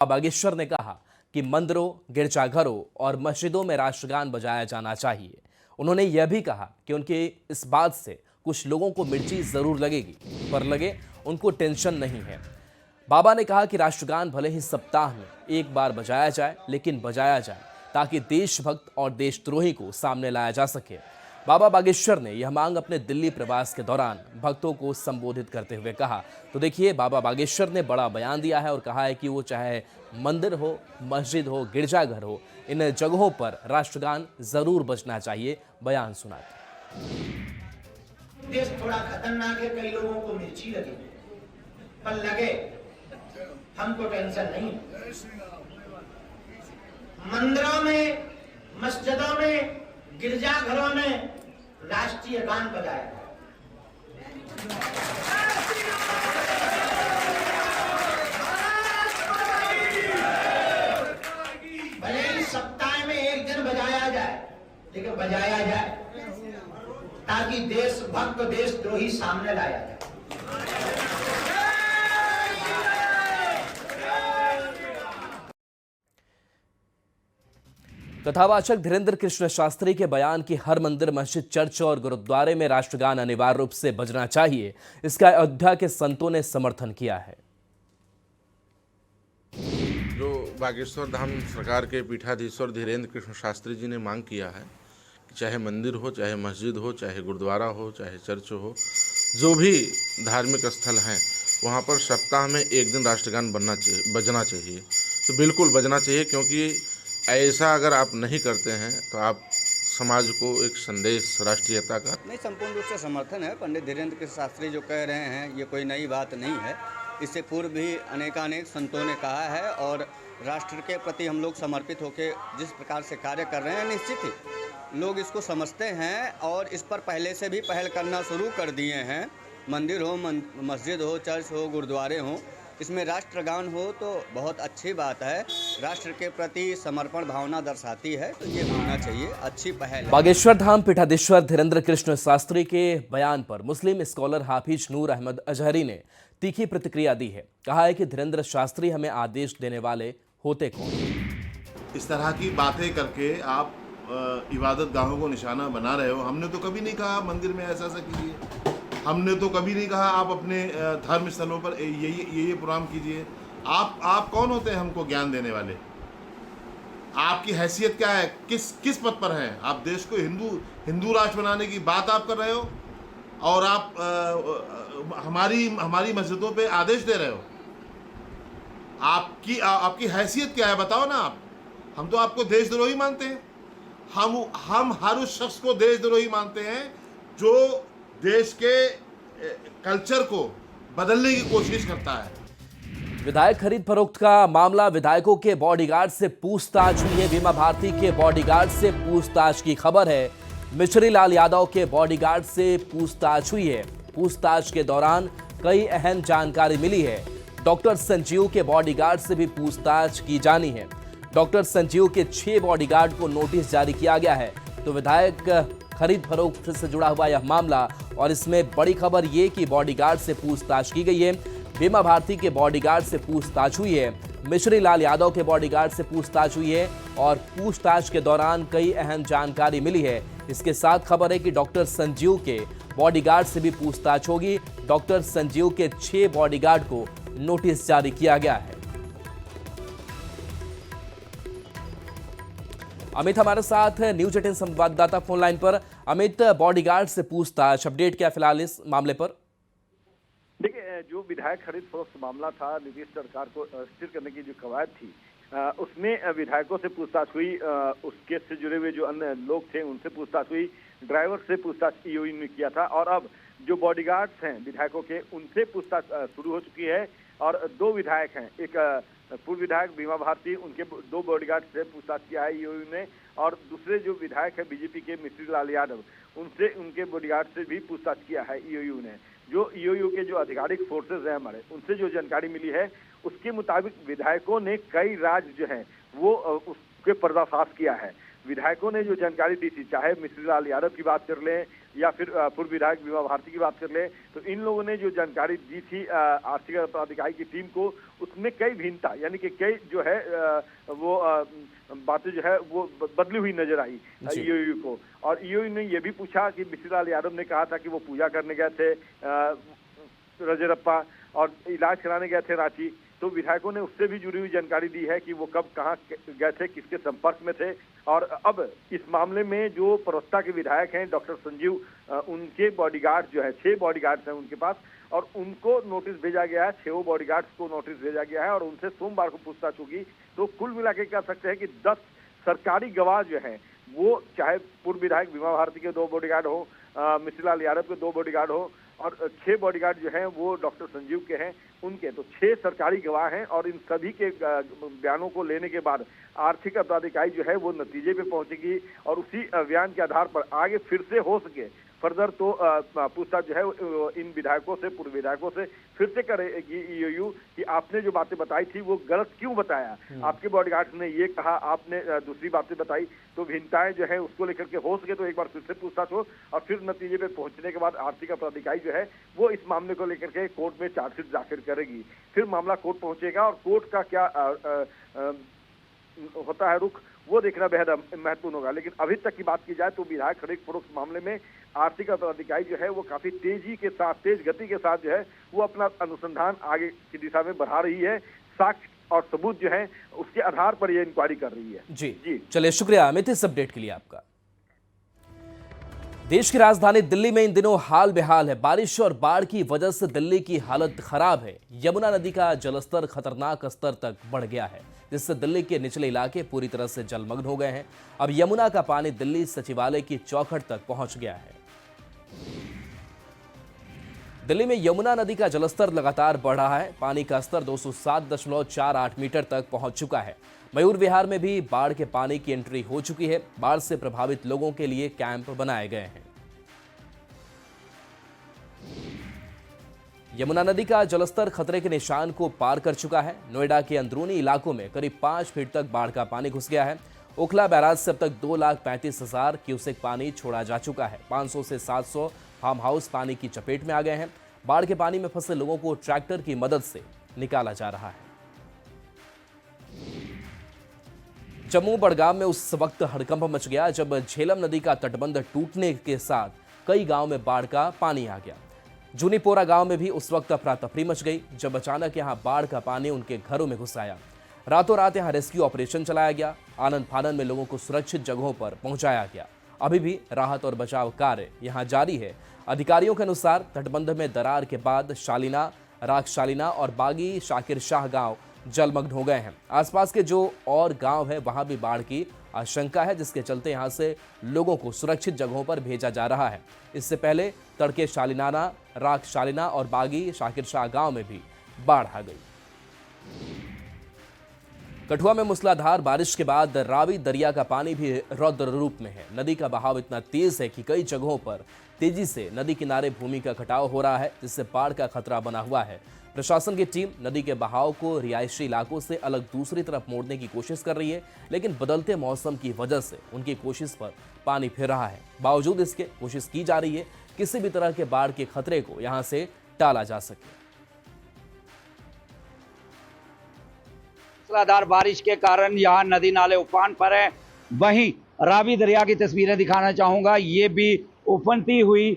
बागेश्वर ने कहा कि मंदिरों, गिरजाघरों और मस्जिदों में राष्ट्रगान बजाया जाना चाहिए। उन्होंने यह भी कहा कि उनके इस बात से कुछ लोगों को मिर्ची जरूर लगेगी, पर लगे उनको टेंशन नहीं है। बाबा ने कहा कि राष्ट्रगान भले ही सप्ताह में एक बार बजाया जाए, लेकिन बजाया जाए ताकि देशभक्त और देशद्रोही को सामने लाया जा सके। बाबा बागेश्वर ने यह मांग अपने दिल्ली प्रवास के दौरान भक्तों को संबोधित करते हुए कहा। तो देखिए, बाबा बागेश्वर ने बड़ा बयान दिया है और कहा है कि वो चाहे मंदिर हो, मस्जिद हो, गिरजाघर हो, इन जगहों पर राष्ट्रगान जरूर बजना चाहिए। बयान सुनाते। देश थोड़ा खतरनाक है, कई लोगों को मिर्ची लगी, पर लगे हमको टेंशन नहीं। मंदिरों में, मस्जिदों में, गिरजाघरों में राष्ट्रीय गान बजाया। भले ही सप्ताह में एक दिन बजाया जाए, लेकिन बजाया जाए ताकि देशभक्त, देशद्रोही सामने लाया जाए। कथावाचक धीरेन्द्र कृष्ण शास्त्री के बयान कि हर मंदिर, मस्जिद, चर्च और गुरुद्वारे में राष्ट्रगान अनिवार्य रूप से बजना चाहिए, इसका अयोध्या के संतों ने समर्थन किया है। जो बागेश्वर धाम सरकार के पीठाधीश्वर धीरेन्द्र कृष्ण शास्त्री जी ने मांग किया है कि चाहे मंदिर हो, चाहे मस्जिद हो, चाहे गुरुद्वारा हो, चाहे चर्च हो, जो भी धार्मिक स्थल हैं, वहाँ पर सप्ताह में एक दिन राष्ट्रगान बजना चाहिए। तो बिल्कुल बजना चाहिए, क्योंकि ऐसा अगर आप नहीं करते हैं तो आप समाज को एक संदेश राष्ट्रीयता का नहीं, संपूर्ण रूप से समर्थन है। पंडित धीरेन्द्र कृष्ण शास्त्री जो कह रहे हैं ये कोई नई बात नहीं है। इससे पूर्व भी अनेकानेक संतों ने कहा है, और राष्ट्र के प्रति हम लोग समर्पित होकर जिस प्रकार से कार्य कर रहे हैं, निश्चित ही लोग इसको समझते हैं और इस पर पहले से भी पहल करना शुरू कर दिए हैं। मंदिर हो, मस्जिद हो, चर्च हो, गुरुद्वारे हों, इसमें राष्ट्रगान हो तो बहुत अच्छी बात है। राष्ट्र के प्रति समर्पण भावना दर्शाती है, तो ये होना चाहिए, अच्छी पहल है। बागेश्वर धाम पीठाधीश्वर धीरेन्द्र कृष्ण शास्त्री के बयान पर मुस्लिम स्कॉलर हाफिज नूर अहमद अजहरी ने तीखी प्रतिक्रिया दी है। कहा है कि धीरेन्द्र शास्त्री हमें आदेश देने वाले होते कौन? इस तरह की बातें करके आप इबादत गाहों को निशाना बना रहे हो। हमने तो कभी नहीं कहा मंदिर में ऐसा कीजिए, हमने तो कभी नहीं कहा आप अपने धर्म स्थलों पर ये प्रोग्राम कीजिए। आप कौन होते हैं हमको ज्ञान देने वाले? आपकी हैसियत क्या है? किस पद पर हैं? आप देश को हिंदू राष्ट्र बनाने की बात आप कर रहे हो और आप हमारी मस्जिदों पे आदेश दे रहे हो। आपकी हैसियत क्या है, बताओ ना आप। हम तो आपको देशद्रोही मानते हैं। हम हर उस शख्स को देशद्रोही मानते हैं जो देश के कल्चर को बदलने की कोशिश करता है। विधायक खरीद फरोख्त का मामला, विधायकों के बॉडीगार्ड से पूछताछ हुई है। बीमा भारती के बॉडीगार्ड से पूछताछ की खबर है। मिश्री लाल यादव के बॉडीगार्ड से पूछताछ हुई है। पूछताछ के दौरान कई अहम जानकारी मिली है। डॉक्टर संजीव के बॉडीगार्ड से भी पूछताछ की जानी है। डॉक्टर संजीव के 6 बॉडीगार्ड को नोटिस जारी किया गया है। तो विधायक खरीद फरोख्त से जुड़ा हुआ यह मामला, और इसमें बड़ी खबर ये कि बॉडीगार्ड से पूछताछ की गई है। बीमा भारती के बॉडीगार्ड से पूछताछ हुई है। मिश्री लाल यादव के बॉडीगार्ड से पूछताछ हुई है और पूछताछ के दौरान कई अहम जानकारी मिली है। इसके साथ खबर है कि डॉक्टर संजीव के बॉडीगार्ड से भी पूछताछ होगी। डॉक्टर संजीव के 6 बॉडीगार्ड को नोटिस जारी किया गया है। अमित हमारे साथ है, न्यूज 18 संवाददाता फोन लाइन पर। अमित, बॉडीगार्ड से पूछताछ, अपडेट क्या फिलहाल इस मामले पर? देखिए, जो विधायक खरीद फरोख्त मामला था, नीतीश सरकार को स्थिर करने की जो कवायद थी, उसमें विधायकों से पूछताछ हुई। उस केस से जुड़े हुए जो अन्य लोग थे उनसे पूछताछ हुई। ड्राइवर से पूछताछ ईओयू ने किया था, और अब जो बॉडीगार्ड्स हैं विधायकों के, उनसे पूछताछ शुरू हो चुकी है। और 2 विधायक हैं, एक पूर्व विधायक बीमा भारती, उनके 2 बॉडीगार्ड से पूछताछ किया है ईओयू ने, और दूसरे जो विधायक है बीजेपी के मिश्री लाल यादव, उनके बॉडीगार्ड से भी पूछताछ किया है ईओयू ने। जो ईओयू के जो आधिकारिक सोर्सेज हैं हमारे, उनसे जो जानकारी मिली है उसके मुताबिक विधायकों ने कई राज जो है वो उसके पर्दाफाश किया है। विधायकों ने जो जानकारी दी थी, चाहे मिश्री लाल यादव की बात कर लें, या फिर पूर्व विधायक बीमा भारती की बात कर ले, तो इन लोगों ने जो जानकारी दी थी आर्थिक अपराध इकाई की टीम को, उसमें कई भिन्नता यानी कि कई जो है वो बातें जो है वो बदली हुई नजर आई ईओयू को। और ईओयू ने यह भी पूछा कि मिश्रीलाल यादव ने कहा था कि वो पूजा करने गए थे रजरप्पा और इलाज कराने गए थे रांची, तो विधायकों ने उससे भी जुड़ी हुई जानकारी दी है कि वो कब कहाँ गए थे, किसके संपर्क में थे। और अब इस मामले में जो प्रवक्ता के विधायक हैं डॉक्टर संजीव, उनके बॉडीगार्ड जो है 6 बॉडीगार्ड्स हैं उनके पास, और उनको नोटिस भेजा गया है, 6 बॉडीगार्ड्स को नोटिस भेजा गया है और उनसे सोमवार को पूछताछ होगी। तो कुल मिला के कह सकते हैं कि 10 सरकारी गवाह जो हैं, वो चाहे पूर्व विधायक बीमा भारती के 2 बॉडीगार्ड हो, मिश्रीलाल यादव के 2 बॉडीगार्ड हो, और 6 बॉडीगार्ड जो हैं वो डॉक्टर संजीव के हैं उनके, तो 6 सरकारी गवाह हैं। और इन सभी के बयानों को लेने के बाद आर्थिक अपराध इकाई जो है वो नतीजे पे पहुंचेगी और उसी बयान के आधार पर आगे फिर से हो सके फर्दर तो पूछताछ जो है इन विधायकों से, पूर्व विधायकों से फिर से करेगी ईओयू कि आपने जो बातें बताई थी वो गलत क्यों बताया, आपके बॉडीगार्ड्स ने ये कहा, आपने दूसरी बातें बताई, तो भिन्नताएं जो है उसको लेकर के हो सके तो एक बार फिर से पूछताछ हो और फिर नतीजे पे पहुंचने के बाद आर्थिक अपराध इकाई जो है वो इस मामले को लेकर के कोर्ट में चार्जशीट दाखिल करेगी। फिर मामला कोर्ट पहुंचेगा और कोर्ट का क्या होता है रुख, वो देखना बेहद महत्वपूर्ण होगा। लेकिन अभी तक की बात की जाए तो विधायक खरीद फरोख्त मामले में आर्थिक अपराध इकाई जो है वो काफी तेजी के साथ, तेज गति के साथ जो है वो अपना अनुसंधान आगे की दिशा में बढ़ा रही है। साक्ष्य और सबूत जो है उसके आधार पर ये इंक्वायरी कर रही है। जी चलिए, शुक्रिया अमित इस अपडेट के लिए आपका। देश की राजधानी दिल्ली में इन दिनों हाल बेहाल है। बारिश और बाढ़ की वजह से दिल्ली की हालत खराब है। यमुना नदी का जलस्तर खतरनाक स्तर तक बढ़ गया है, जिससे दिल्ली के निचले इलाके पूरी तरह से जलमग्न हो गए हैं। अब यमुना का पानी दिल्ली सचिवालय की चौखट तक पहुंच गया है। दिल्ली में यमुना नदी का जलस्तर लगातार बढ़ रहा है। पानी का स्तर 207.48 मीटर तक पहुंच चुका है। मयूर विहार में भी बाढ़ के पानी की एंट्री हो चुकी है। बाढ़ से प्रभावित लोगों के लिए कैंप बनाए गए हैं। यमुना नदी का जलस्तर खतरे के निशान को पार कर चुका है। नोएडा के अंदरूनी इलाकों में करीब 5 फीट तक बाढ़ का पानी घुस गया है। ओखला बैराज से अब तक 2,35,000 क्यूसेक पानी छोड़ा जा चुका है। 500 से 700 फार्म हाउस पानी की चपेट में आ गए हैं। बाढ़ के पानी में फंसे लोगों को ट्रैक्टर की मदद से निकाला जा रहा है। जम्मू बड़गाम में उस वक्त हड़कंप मच गया जब झेलम नदी का तटबंध टूटने के साथ कई गांव में बाढ़ का पानी आ गया। जूनीपोरा गांव में भी उस वक्त अफरा तफरी मच गई जब अचानक यहां बाढ़ का पानी उनके घरों में घुस आया। रातों रात यहां रेस्क्यू ऑपरेशन चलाया गया। आनंद फानन में लोगों को सुरक्षित जगहों पर पहुंचाया गया। अभी भी राहत और बचाव कार्य यहां जारी है। अधिकारियों के अनुसार तटबंध में दरार के बाद शालीना, रागशालीना और बागी शाकिर शाह गांव जलमग्न हो गए हैं। आसपास के जो और गांव है वहां भी बाढ़ की आशंका है, जिसके चलते यहां से लोगों को सुरक्षित जगहों पर भेजा जा रहा है। इससे पहले तड़के शालीनाना, रागशालीना और बागी शाकिर शाह गांव में भी बाढ़ आ गई। कठुआ में मूसलाधार बारिश के बाद रावी दरिया का पानी भी रौद्र रूप में है। नदी का बहाव इतना तेज है कि कई जगहों पर तेजी से नदी किनारे भूमि का कटाव हो रहा है, जिससे बाढ़ का खतरा बना हुआ है। प्रशासन की टीम नदी के बहाव को रिहायशी इलाकों से अलग दूसरी तरफ मोड़ने की कोशिश कर रही है, लेकिन बदलते मौसम की वजह से उनकी कोशिश पर पानी फिर रहा है। बावजूद इसके कोशिश की जा रही है किसी भी तरह के बाढ़ के खतरे को यहां से टाला जा सके। मूसलाधार बारिश के कारण यहाँ नदी नाले उफान पर हैं। वहीं रावी दरिया की तस्वीरें दिखाना चाहूँगा। ये भी उफनती हुई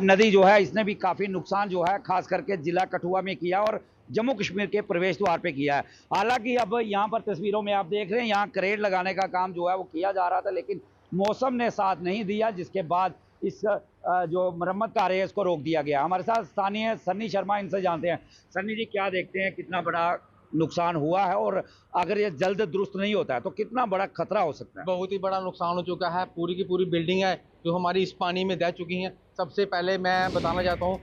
नदी जो है, इसने भी काफ़ी नुकसान जो है खास करके जिला कठुआ में किया और जम्मू कश्मीर के प्रवेश द्वार पे किया है। हालांकि अब यहाँ पर तस्वीरों में आप देख रहे हैं, यहाँ क्रेन लगाने का काम जो है वो किया जा रहा था, लेकिन मौसम ने साथ नहीं दिया, जिसके बाद इस जो मरम्मत कार्य है इसको रोक दिया गया। हमारे साथ स्थानीय सन्नी शर्मा, इनसे जानते हैं। सन्नी जी, क्या देखते हैं, कितना बड़ा नुकसान हुआ है और अगर ये जल्द दुरुस्त नहीं होता है तो कितना बड़ा खतरा हो सकता है? बहुत ही बड़ा नुकसान हो चुका है। पूरी की पूरी बिल्डिंग है जो हमारी इस पानी में दह चुकी हैं। सबसे पहले मैं बताना चाहता हूँ,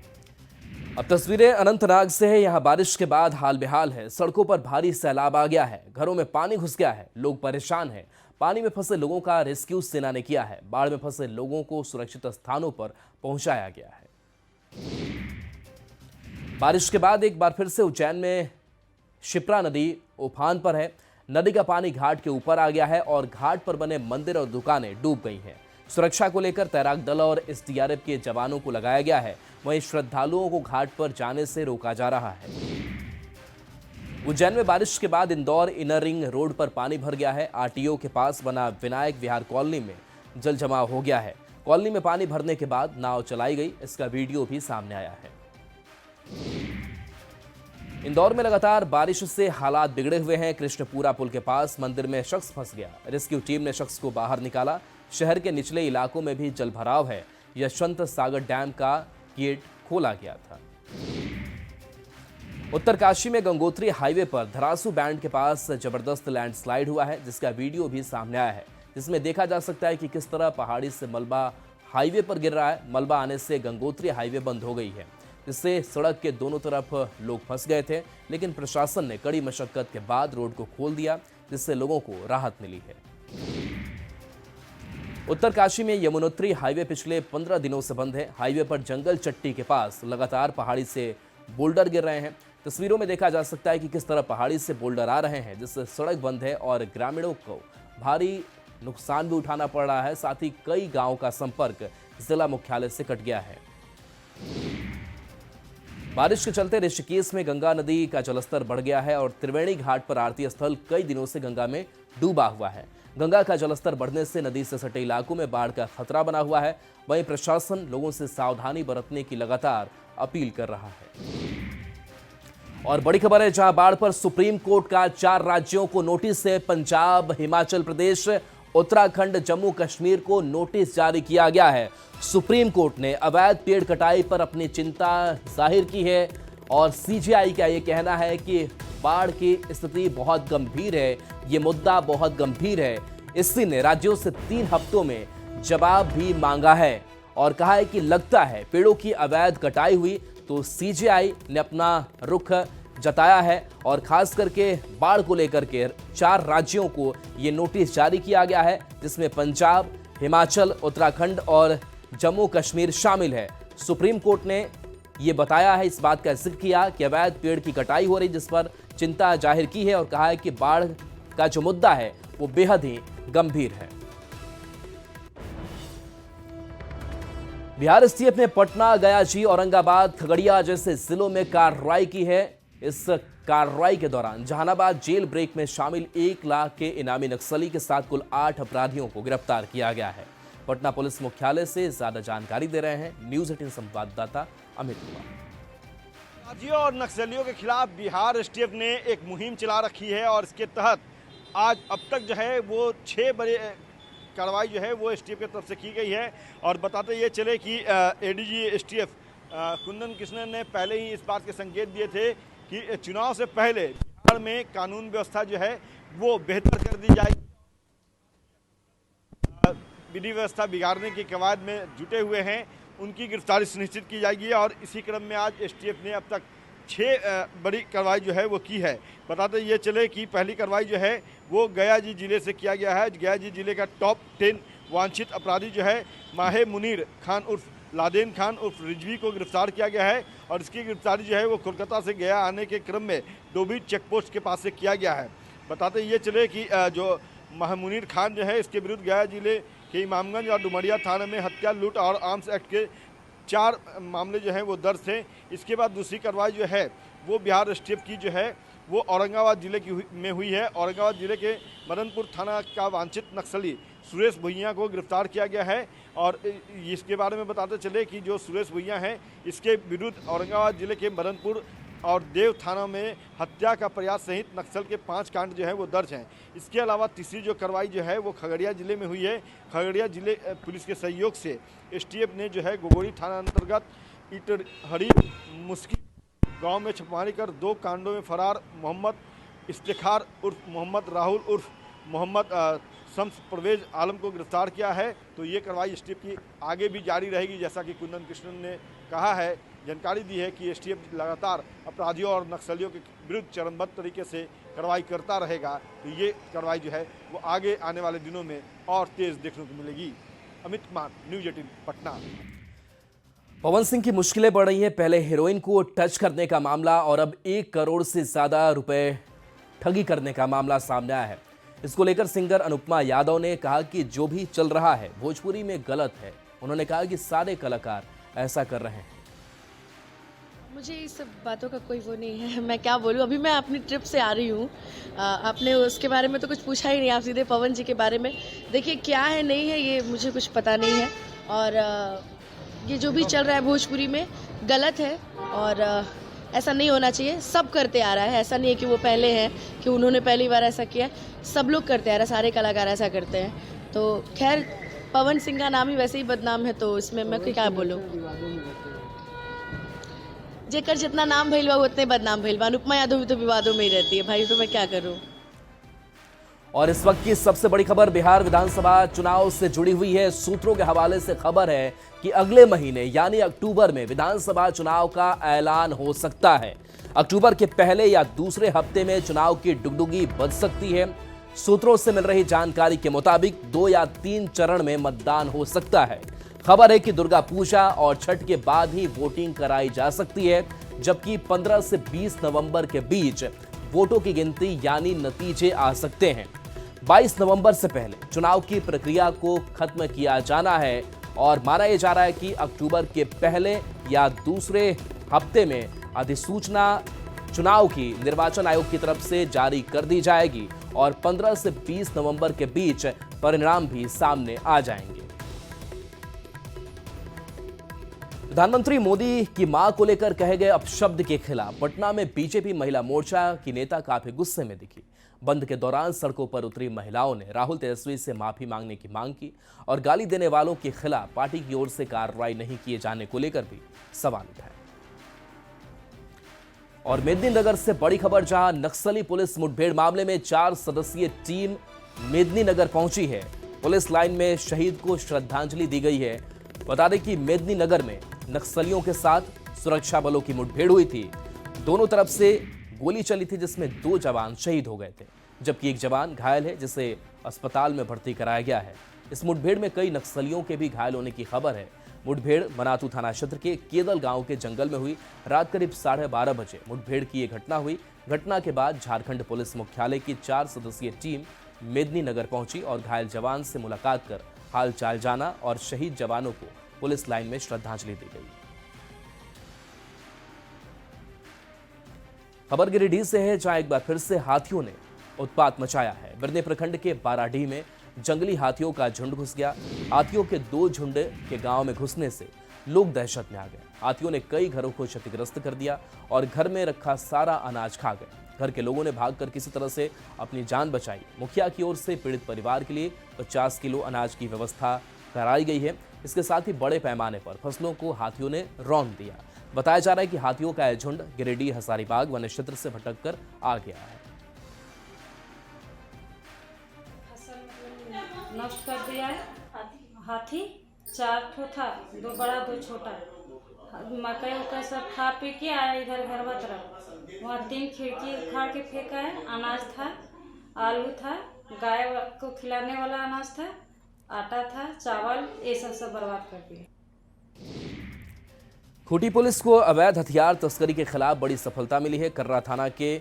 अब तस्वीरें अनंतनाग से है। यहाँ बारिश के बाद हाल बेहाल है। सड़कों पर भारी सैलाब आ गया है, घरों में पानी घुस गया है, लोग परेशान हैं। पानी में फंसे लोगों का रेस्क्यू सेना ने किया है। बाढ़ में फंसे लोगों को सुरक्षित स्थानों पर पहुंचाया गया है। बारिश के बाद एक बार फिर से उज्जैन में शिप्रा नदी उफान पर है। नदी का पानी घाट के ऊपर आ गया है और घाट पर बने मंदिर और दुकानें डूब गई हैं। सुरक्षा को लेकर तैराक दल और एसडीआरएफ के जवानों को लगाया गया है। वहीं श्रद्धालुओं को घाट पर जाने से रोका जा रहा है। उज्जैन में बारिश के बाद इंदौर इनर रिंग रोड पर पानी भर गया है। आरटीओ के पास बना विनायक विहार कॉलोनी में जल जमाव हो गया है। कॉलोनी में पानी भरने के बाद नाव चलाई गई, इसका वीडियो भी सामने आया है। इंदौर में लगातार बारिश से हालात बिगड़े हुए हैं। कृष्णपुरा पुल के पास मंदिर में शख्स फंस गया। रेस्क्यू टीम ने शख्स को बाहर निकाला। शहर के निचले इलाकों में भी जल भराव है। यशवंत सागर डैम का गेट खोला गया था। उत्तरकाशी में गंगोत्री हाईवे पर धरासू बैंड के पास जबरदस्त लैंडस्लाइड हुआ है, जिसका वीडियो भी सामने आया है, जिसमें देखा जा सकता है कि किस तरह पहाड़ी से मलबा हाईवे पर गिर रहा है। मलबा आने से गंगोत्री हाईवे बंद हो गई है, जिससे सड़क के दोनों तरफ लोग फंस गए थे, लेकिन प्रशासन ने कड़ी मशक्कत के बाद रोड को खोल दिया, जिससे लोगों को राहत मिली है। उत्तरकाशी में यमुनोत्री हाईवे पिछले 15 दिनों से बंद है। हाईवे पर जंगल चट्टी के पास लगातार पहाड़ी से बोल्डर गिर रहे हैं। तस्वीरों में देखा जा सकता है कि किस तरह पहाड़ी से बोल्डर आ रहे हैं, जिससे सड़क बंद है और ग्रामीणों को भारी नुकसान भी उठाना पड़ रहा है। साथ ही कई गांवों का संपर्क जिला मुख्यालय से कट गया है। बारिश के चलते ऋषिकेश में गंगा नदी का जलस्तर बढ़ गया है और त्रिवेणी घाट पर आरती स्थल कई दिनों से गंगा में डूबा हुआ है। गंगा का जलस्तर बढ़ने से नदी से सटे इलाकों में बाढ़ का खतरा बना हुआ है। वहीं प्रशासन लोगों से सावधानी बरतने की लगातार अपील कर रहा है। और बड़ी खबर है, जहां बाढ़ पर सुप्रीम कोर्ट का 4 राज्यों को नोटिस है। पंजाब, हिमाचल प्रदेश, उत्तराखंड, जम्मू कश्मीर को नोटिस जारी किया गया है। सुप्रीम कोर्ट ने अवैध पेड़ कटाई पर अपनी चिंता जाहिर की है और सीजेआई का यह कहना है कि बाढ़ की स्थिति बहुत गंभीर है, ये मुद्दा बहुत गंभीर है। इसी ने राज्यों से 3 हफ्तों में जवाब भी मांगा है और कहा है कि लगता है पेड़ों की अवैध कटाई हुई तो सीजेआई ने अपना रुख जताया है और खास करके बाढ़ को लेकर के 4 राज्यों को ये नोटिस जारी किया गया है, जिसमें पंजाब, हिमाचल, उत्तराखंड और जम्मू कश्मीर शामिल है। सुप्रीम कोर्ट ने ये बताया है, इस बात का जिक्र किया कि अवैध पेड़ की कटाई हो रही, जिस पर चिंता जाहिर की है और कहा है कि बाढ़ का जो मुद्दा है वो बेहद ही गंभीर है। बिहार एसटीएफ ने पटना, गयाजी, औरंगाबाद, खगड़िया जैसे जिलों में कार्रवाई की है। इस कार्रवाई के दौरान जहानाबाद जेल ब्रेक में शामिल 1 लाख के इनामी नक्सली के साथ कुल 8 अपराधियों को गिरफ्तार किया गया है। पटना पुलिस मुख्यालय से ज्यादा जानकारी दे रहे हैं न्यूज 18 संवाददाता अमित कुमार। अपराधियों और नक्सलियों के खिलाफ बिहार एसटीएफ ने एक मुहिम चला रखी है और इसके तहत आज अब तक जो है वो 6 बड़े कार्रवाई जो है वो एसटीएफ की तरफ से की गई है। और बताते ये चले कि एडीजी एसटीएफ कुंदन कृष्णन ने पहले ही इस बात के संकेत दिए थे कि चुनाव से पहले बिहार में कानून व्यवस्था जो है वो बेहतर कर दी जाएगी। विधि व्यवस्था बिगाड़ने की कवायद में जुटे हुए हैं, उनकी गिरफ्तारी सुनिश्चित की जाएगी। और इसी क्रम में आज एसटीएफ ने अब तक 6 बड़ी कार्रवाई जो है वो की है। बताते ये चले कि पहली कार्रवाई जो है वो गयाजी जिले से किया गया है। गयाजी जिले का टॉप 10 वांछित अपराधी जो है माहे मुनीर खान उर्फ लादेन खान उर्फ रिजवी को गिरफ्तार किया गया है। और इसकी गिरफ्तारी जो है वो कोलकाता से गया आने के क्रम में डोभी चेकपोस्ट के पास से किया गया है। बताते ये चले कि जो महमुनीर खान जो है इसके विरुद्ध गया जिले के इमामगंज और डुमरिया थाने में हत्या, लूट और आर्म्स एक्ट के 4 मामले जो हैं वो दर्ज थे। इसके बाद दूसरी कार्रवाई जो है वो बिहार एसटीएफ की जो है वो औरंगाबाद जिले की में हुई है। औरंगाबाद जिले के मदनपुर थाना का वांछित नक्सली सुरेश भुइयाँ को गिरफ्तार किया गया है। और इसके बारे में बताते चले कि जो सुरेश भुइयाँ हैं इसके विरुद्ध औरंगाबाद जिले के मदनपुर और देव थाना में हत्या का प्रयास सहित नक्सल के 5 कांड जो है वो दर्ज हैं। इसके अलावा तीसरी जो कार्रवाई जो है वो खगड़िया जिले में हुई है। खगड़िया जिले पुलिस के सहयोग से एसटीएफ ने जो है गोगोरी थाना अंतर्गत इटहरी मुस्की गांव में छापेमारी कर 2 कांडों में फरार मोहम्मद इफ्तिखार उर्फ मोहम्मद राहुल उर्फ मोहम्मद शम्स परवेज आलम को गिरफ्तार किया है। तो ये कार्रवाई एसटीएफ की आगे भी जारी रहेगी, जैसा कि कुंदन कृष्णन ने कहा है, जानकारी दी है कि एसटीएफ लगातार अपराधियों और नक्सलियों के विरुद्ध चरणबद्ध तरीके से कार्रवाई करता रहेगा। तो ये कार्रवाई जो है वो आगे आने वाले दिनों में और तेज देखने को मिलेगी। अमित कुमार, न्यूज 18 पटना। पवन सिंह की मुश्किलें बढ़ रही हैं। पहले हीरोइन को टच करने का मामला और अब 1 करोड़ से ज्यादा रुपए ठगी करने का मामला सामने आया है। इसको लेकर सिंगर अनुपमा यादव ने कहा कि जो भी चल रहा है भोजपुरी में गलत है। उन्होंने कहा कि सारे कलाकार ऐसा कर रहे हैं। मुझे इस सब बातों का कोई वो नहीं है, मैं क्या बोलूँ। अभी मैं अपनी ट्रिप से आ रही हूँ, आपने उसके बारे में तो कुछ पूछा ही नहीं, आप सीधे पवन जी के बारे में। देखिए क्या है नहीं है ये मुझे कुछ पता नहीं है, और ये जो भी चल रहा है भोजपुरी में गलत है और ऐसा नहीं होना चाहिए। सब करते आ रहा है, ऐसा नहीं है कि वो पहले हैं कि उन्होंने पहली बार ऐसा किया, सब लोग करते आ रहे हैं, सारे कलाकार ऐसा करते हैं। तो खैर पवन सिंह का नाम ही वैसे ही बदनाम है, तो इसमें मैं क्या बोलूँ। जेकर जितना नाम भइल बा उतने बदनाम भइल बा। अनुपमा यादव भी तो विवादों में ही रहती है भाई, तो मैं क्या करूं। और इस वक्त की सबसे बड़ी खबर बिहार विधानसभा चुनाव से जुड़ी हुई है। सूत्रों के हवाले से खबर है कि अगले महीने यानी अक्टूबर में विधानसभा चुनाव का ऐलान हो सकता है। अक्टूबर के पहले या दूसरे हफ्ते में चुनाव की डुगडुगी बज सकती है। सूत्रों से मिल रही जानकारी के मुताबिक 2 या 3 चरण में मतदान हो सकता है। खबर है कि दुर्गा पूजा और छठ के बाद ही वोटिंग कराई जा सकती है, जबकि 15 से 20 नवंबर के बीच वोटों की गिनती यानी नतीजे आ सकते हैं। 22 नवंबर से पहले चुनाव की प्रक्रिया को खत्म किया जाना है और माना यह जा रहा है कि अक्टूबर के पहले या दूसरे हफ्ते में अधिसूचना चुनाव की निर्वाचन आयोग की तरफ से जारी कर दी जाएगी और 15 से 20 नवंबर के बीच परिणाम भी सामने आ जाएंगे। प्रधानमंत्री मोदी की मां को लेकर कहे गए अपशब्द के खिलाफ पटना में बीजेपी महिला मोर्चा की नेता काफी गुस्से में दिखी। बंद के दौरान सड़कों पर उतरी महिलाओं ने राहुल तेजस्वी से माफी मांगने की मांग की और गाली देने वालों के खिलाफ पार्टी की ओर से कार्रवाई नहीं किए जाने को लेकर भी सवाल उठाए। और मेदिनीनगर से बड़ी खबर, जहां नक्सली पुलिस मुठभेड़ मामले में 4 सदस्यीय टीम मेदिनीनगर पहुंची है। पुलिस लाइन में शहीद को श्रद्धांजलि दी गई है। बता दें कि मेदिनीनगर में नक्सलियों के साथ सुरक्षा बलों की मुठभेड़ हुई थी। दोनों तरफ से गोली चली थी, जिसमें 2 जवान शहीद हो गए थे, जबकि एक जवान घायल है, जिसे अस्पताल में भर्ती कराया गया है। इस मुठभेड़ में कई नक्सलियों के भी घायल होने की खबर है। मुठभेड़ मनातू थाना क्षेत्र के केदल गांव के जंगल में हुई। रात करीब 12:30 बजे मुठभेड़ की यह घटना हुई। घटना के बाद झारखंड पुलिस मुख्यालय की 4 सदस्यीय टीम मेदिनीनगर पहुंची और घायल जवान से मुलाकात कर हाल चाल जाना और शहीद जवानों को पुलिस लाइन में श्रद्धांजलि दी गई। खबर गिरिडीह से है, जहां एक बार फिर से हाथियों ने उत्पात मचाया है। बिरनी प्रखंड के बाराडीह में जंगली हाथियों का झुंड घुस गया। हाथियों के 2 झुंड के गांव में घुसने से लोग दहशत में आ गए। हाथियों ने कई घरों को क्षतिग्रस्त कर दिया और घर में रखा सारा अनाज खा गए। घर के लोगों ने भागकर किसी तरह से अपनी जान बचाई। मुखिया की ओर से पीड़ित परिवार के लिए 50 किलो अनाज की व्यवस्था कराई गई है। इसके साथ ही बड़े पैमाने पर फसलों को हाथियों ने रौंद दिया। बताया जा रहा है कि हाथियों का यह झुंड गिरिडीह हजारीबाग वन क्षेत्र से भटक कर आ गया है। नष्ट कर दिया है। हाथी 4 ठो था, 2 बड़ा 2 छोटा। मकई उकई सब खा पी के आया इधर घरवा तरफ। वहाँ 3 खिड़की उखाड़ के फेंका है। अनाज था, आलू था, गाय को खिलाने वाला अनाज था, आटा था, चावल, ये सब बर्बाद कर दिया। खूंटी पुलिस को अवैध हथियार तस्करी के खिलाफ बड़ी सफलता मिली है। कर्रा थाना के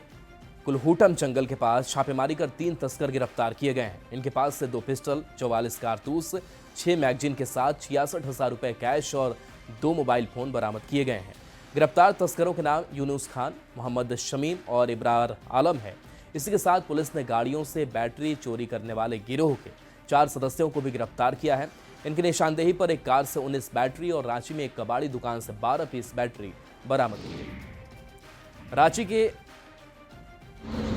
कुलहूटम जंगल के पास छापेमारी कर 3 तस्कर गिरफ्तार किए गए हैं। इनके पास से 2 पिस्टल, 44 कारतूस, 6 मैगजीन के साथ 66,000 रुपए कैश और 2 मोबाइल फोन बरामद किए गए हैं। गिरफ्तार तस्करों के नाम यूनुस खान, मोहम्मद शमीम और इब्रार आलम है। इसी के साथ पुलिस ने गाड़ियों से बैटरी चोरी करने वाले गिरोह के 4 सदस्यों को भी गिरफ्तार किया है। इनकी निशानदेही पर एक कार से 19 बैटरी और रांची में एक कबाड़ी दुकान से 12 पीस बैटरी बरामद की गई। रांची के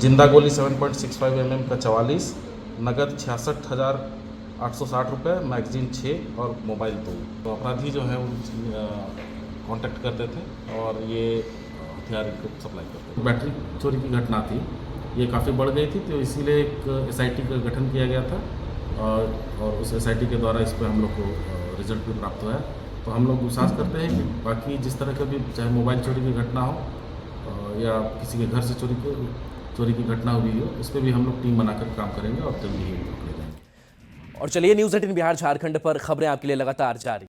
जिंदा गोली 7.65 mm का 44, नगद 66,860 रुपये, मैगजीन 6 और मोबाइल 2। तो अपराधी जो है कांटेक्ट करते थे और ये हथियार को सप्लाई करते थे। बैटरी चोरी की घटना थी, ये काफ़ी बढ़ गई थी, तो इसीलिए एक SIT का गठन किया गया था और उस SIT के द्वारा इस पर हम लोग को रिजल्ट भी प्राप्त हुआ है। तो हम लोग विश्वास करते हैं कि बाकी जिस तरह का भी चाहे मोबाइल चोरी की घटना हो या किसी के घर से चोरी की घटना हुई हो, उस पर भी हम लोग टीम बनाकर काम करेंगे और जल्दी ही पकड़े जाएंगे। और चलिए न्यूज़ 18 बिहार झारखंड पर खबरें आपके लिए लगातार जारी।